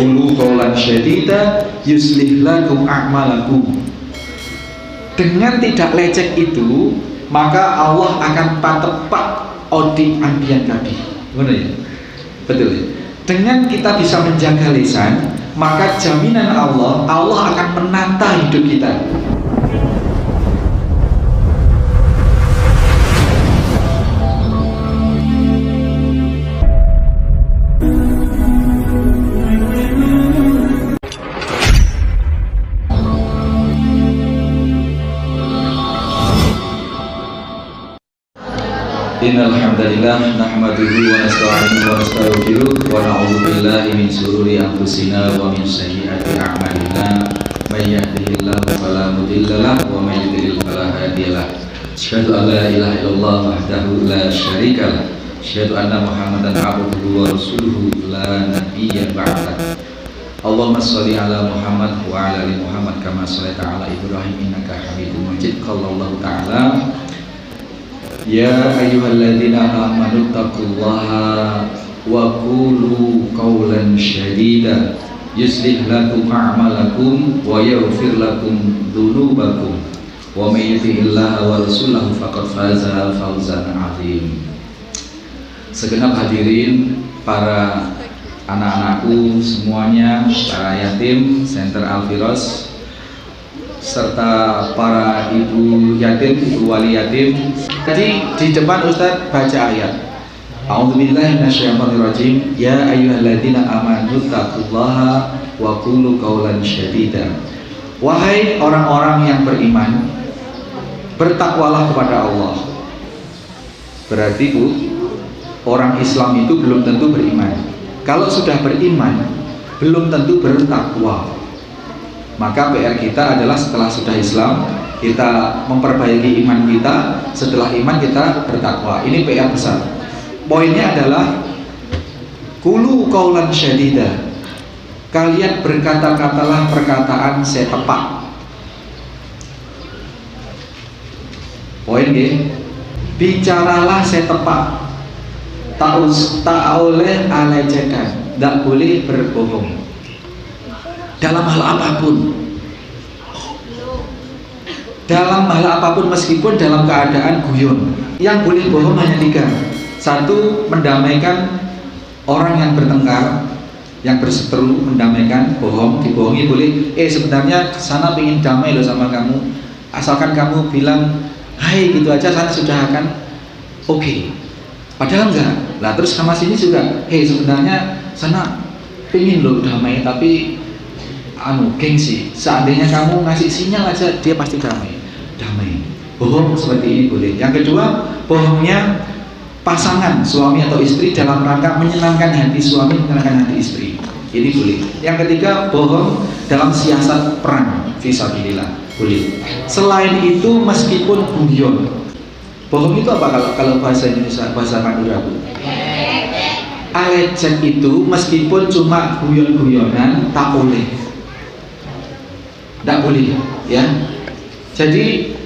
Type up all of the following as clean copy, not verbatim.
qulu qawlan syadida yuslih lakum a'malakum. Dengan tidak lecek itu, maka Allah akan patepak odi ambian kabi. Benar ya? Betul ya? Dengan kita bisa menjaga lisan, maka jaminan Allah akan menata hidup kita. Innal hamdalillah nahmaduhu wa nasta'inuhu wa nastaghfiruh wa na'udzu billahi min shururi anfusina wa min sayyiati a'malina may yahdihillahu fala mudilla lahu wa may yudlil fala hadiya lahu. Asyhadu an la ilaha illallah wahdahu la syarika lah. Asyhadu anna Muhammadan abduhu wa rasuluhu la nabiyya ba'dah. Allahumma shalli ala Muhammad wa ala ali Muhammad kama shallaita ala Ibrahim innaka Hamidum Majid. Qala Allah ta'ala Ya ayyuhalladzina amanu taqullaha wa qulu qawlan syadida yuslih lakum a'malakum wa yaghfir lakum dzunubakum wa may yuti'illaha wa rasulahu faqad faza fawzan 'azim. Segenap hadirin, para anak-anakku semuanya, para yatim Center Al-Firos, serta para ibu yatim, ibu wali yatim. Tadi di depan Ustadz baca ayat A'udzubillahi minasyaitonirrajim. Ya ayyuhalladzina amanu taqullaha wa qulu qawlan syadida. Wahai orang-orang yang beriman, bertakwalah kepada Allah. Berarti Bu, orang Islam itu belum tentu beriman. Kalau sudah beriman, belum tentu bertakwa. Maka PR kita adalah setelah sudah Islam, kita memperbaiki iman kita. Setelah iman kita bertakwa. Ini PR besar. Poinnya adalah qulu qawlan syadida. Kalian berkata-katalah perkataan saya tepat. Poin G, bicaralah saya tepat. Tak oleh alecehkan, tidak boleh berbohong dalam hal apapun. Dalam hal apapun, meskipun dalam keadaan guyon. Yang boleh bohong hanya 3. 1, mendamaikan orang yang bertengkar, yang berseteru, mendamaikan, bohong, dibohongi boleh. Sebenarnya sana ingin damai loh sama kamu, asalkan kamu bilang hai gitu aja, sana sudah akan oke. Padahal enggak. Nah terus sama sini juga, sebenarnya sana pengen loh damai, tapi gengsi. Seandainya kamu ngasih sinyal aja, dia pasti damai. Bohong seperti ini boleh. Yang kedua, bohongnya pasangan suami atau istri dalam rangka menyenangkan hati suami, menyenangkan hati istri. Ini boleh. Yang ketiga, bohong dalam siasat perang fisabilillah, boleh. Selain itu, meskipun guyon. Bohong itu apa kalau bahasa Indonesia, bahasa Madura Bu? Alecek itu meskipun cuma guyon-guyonan tak boleh. Tidak boleh ya. Jadi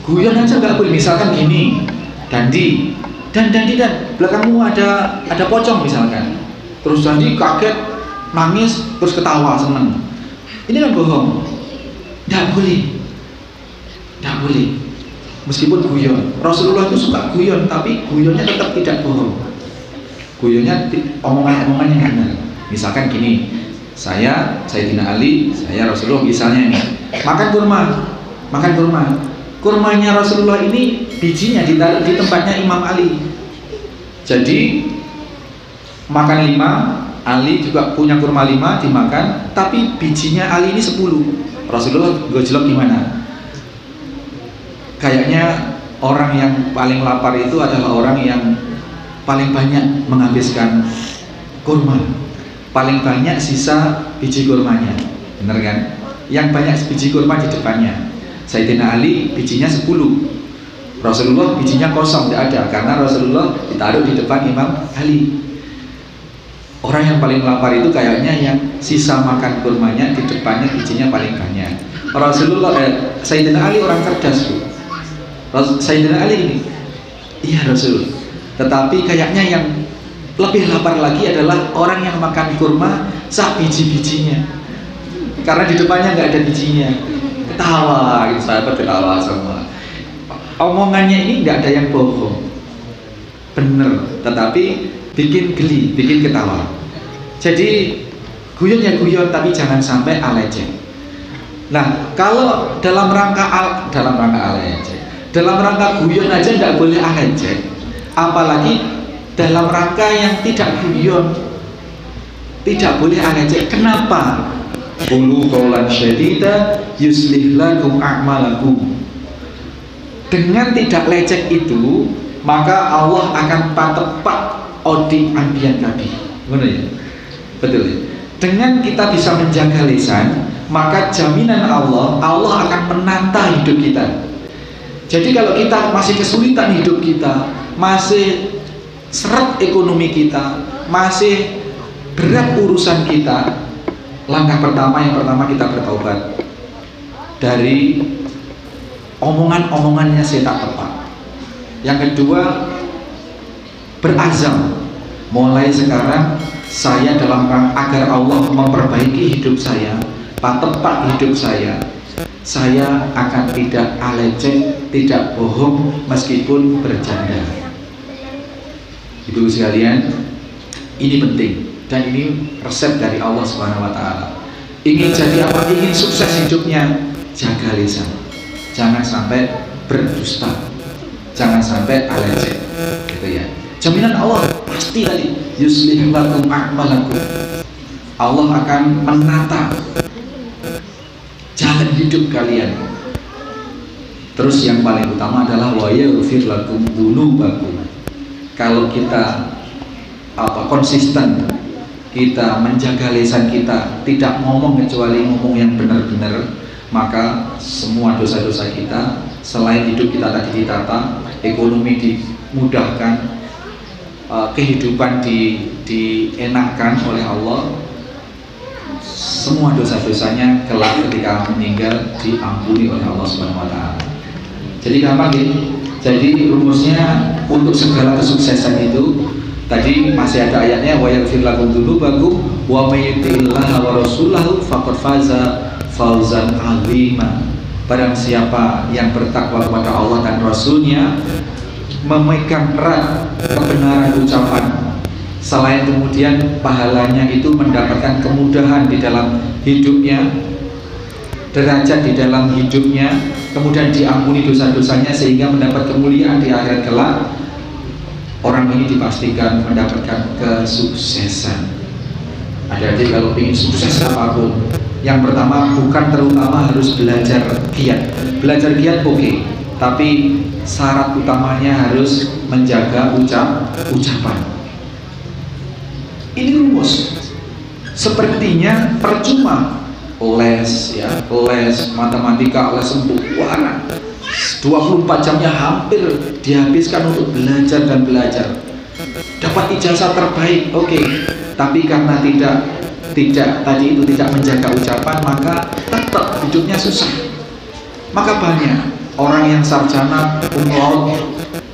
guyon aja nggak boleh. Misalkan gini, Dandi dan belakangmu ada pocong misalkan. Terus Dandi kaget, nangis, terus ketawa seneng. Ini kan bohong. Tidak boleh. Meskipun guyon. Rasulullah itu suka guyon, tapi guyonnya tetap tidak bohong. Guyonnya omongan-omongan yang benar. Misalkan gini, saya Sayyidina Ali, saya Rasulullah misalnya ini makan kurma. Kurmanya Rasulullah ini bijinya ditaruh di tempatnya Imam Ali. Jadi makan 5, Ali juga punya kurma 5 dimakan, tapi bijinya Ali ini 10. Rasulullah gojlok gimana? Kayaknya orang yang paling lapar itu adalah orang yang paling banyak menghabiskan kurma, paling banyak sisa biji kurmanya, bener kan? Yang banyak biji kurma di depannya. Sayyidina Ali bijinya 10, Rasulullah bijinya kosong, tidak ada, karena Rasulullah ditaruh di depan Imam Ali. Orang yang paling lapar itu kayaknya yang sisa makan kurmanya di depannya bijinya paling banyak. Sayyidina Ali orang cerdas Bu. Sayyidina Ali ini, iya Rasul. Tetapi kayaknya yang lebih lapar lagi adalah orang yang makan kurma sak biji-bijinya, karena di depannya nggak ada bijinya. Ketawa, gitu, sahabat ketawa semua. Omongannya ini nggak ada yang bohong, bener, tetapi bikin geli, bikin ketawa. Jadi guyon ya guyon, tapi jangan sampai alecek. Nah, kalau dalam rangka alecek, dalam rangka guyon aja nggak boleh alecek, apalagi dalam rangka yang tidak guyon, tidak boleh alecek. Kenapa? Qulu qawlan syadida yuslih lakum a'malakum. Dengan tidak lecek itu, maka Allah akan patepak odi ambian kabi. Benar ya? Betul ya? Dengan kita bisa menjaga lisan, maka jaminan Allah akan menata hidup kita. Jadi kalau kita masih kesulitan hidup kita, masih seret ekonomi kita, masih berat urusan kita, langkah pertama kita bertaubat dari omongan-omongannya setan tepat. Yang kedua, berazam mulai sekarang saya dalam agar Allah memperbaiki hidup saya, patepak hidup saya akan tidak alecek, tidak bohong meskipun bercanda. Ibu sekalian, ini penting dan ini resep dari Allah Subhanahu wa taala. Ingin jadi apa? Ingin sukses hidupnya, jaga lisan. Jangan sampai berdusta. Jangan sampai alecek. Gitu ya. Jaminan Allah pasti tadi, yuslih lakum a'malakum. Allah akan menata jalan hidup kalian. Terus yang paling utama adalah wa yaghfir lakum dzunubakum. Kalau kita konsisten, kita menjaga lisan kita, tidak ngomong kecuali ngomong yang benar-benar, maka semua dosa-dosa kita, selain hidup kita tadi ditata, ekonomi dimudahkan, kehidupan dienakkan oleh Allah, semua dosa-dosanya kelak ketika meninggal diampuni oleh Allah Subhanahu wa taala. Jadi gampang gitu. Jadi rumusnya untuk segala kesuksesan itu tadi masih ada ayatnya, wa yaghfir lakum dzunubakum wa may yuti'illaha wa rasulahu faqad faza fawzan 'azima. Barang siapa yang bertakwa kepada Allah dan Rasulnya, memegang erat kebenaran ucapan, selain kemudian pahalanya itu mendapatkan kemudahan di dalam hidupnya, derajat di dalam hidupnya, kemudian diampuni dosa-dosanya sehingga mendapat kemuliaan di akhirat kelak, orang ini dipastikan mendapatkan kesuksesan. Adik-adik kalau ingin sukses apapun, yang pertama bukan terutama harus belajar giat. Belajar giat oke, tapi syarat utamanya harus menjaga ucapan. Ini rumus. Sepertinya percuma les matematika, les sembuh, 24 jamnya hampir dihabiskan untuk belajar dan belajar. Dapat ijazah terbaik, oke. Tapi karena tidak menjaga ucapan, maka tetap hidupnya susah. Maka banyak orang yang sarjana,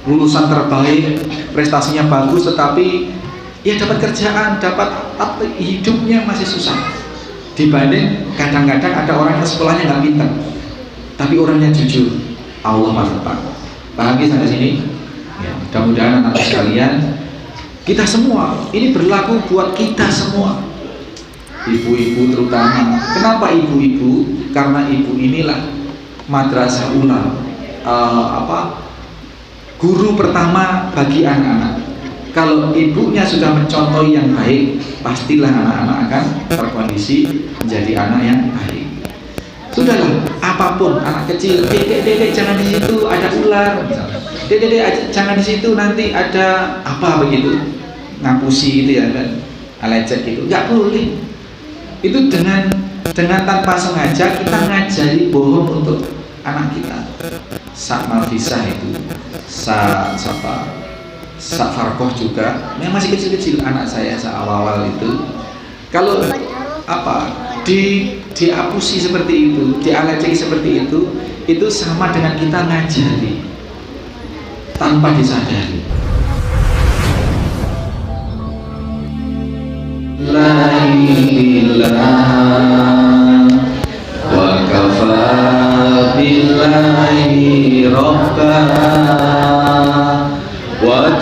lulusan terbaik, prestasinya bagus, tetapi ya dapat kerjaan, dapat hidupnya masih susah. Dibanding kadang-kadang ada orang yang sekolahnya nggak pintar, tapi orangnya jujur, Allah mantap. Paham sampai sini? Ya, mudah-mudahan anak sekalian, kita semua ini berlaku buat kita semua, ibu-ibu terutama. Kenapa ibu-ibu? Karena ibu inilah madrasah ula, guru pertama bagi anak-anak. Kalau ibunya sudah mencontohi yang baik, pastilah anak-anak akan terkondisi menjadi anak yang baik. Sudahlah, apapun anak kecil, dedek jangan di situ ada ular, dedek jangan di situ nanti ada apa begitu, ngapusi gitu ya kan, alecek gitu, nggak boleh. Itu dengan tanpa sengaja kita ngajari bohong untuk anak kita. Sak Malfisah itu, Sak Farkoh juga, yang masih kecil-kecil anak saya awal-awal itu, kalau diapusi seperti itu, dialeceki seperti itu sama dengan kita ngajari tanpa disadari. La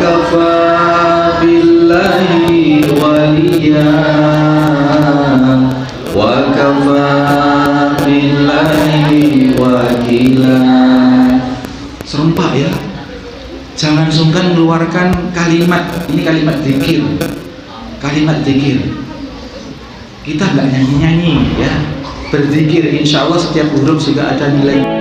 kafa billahi waliya wa kafa billahi wakila. Serempak ya. Jangan sungkan mengeluarkan kalimat, ini kalimat zikir. Kalimat zikir. Kita nggak nyanyi-nyanyi ya. Berzikir, insya Allah setiap huruf juga ada nilai.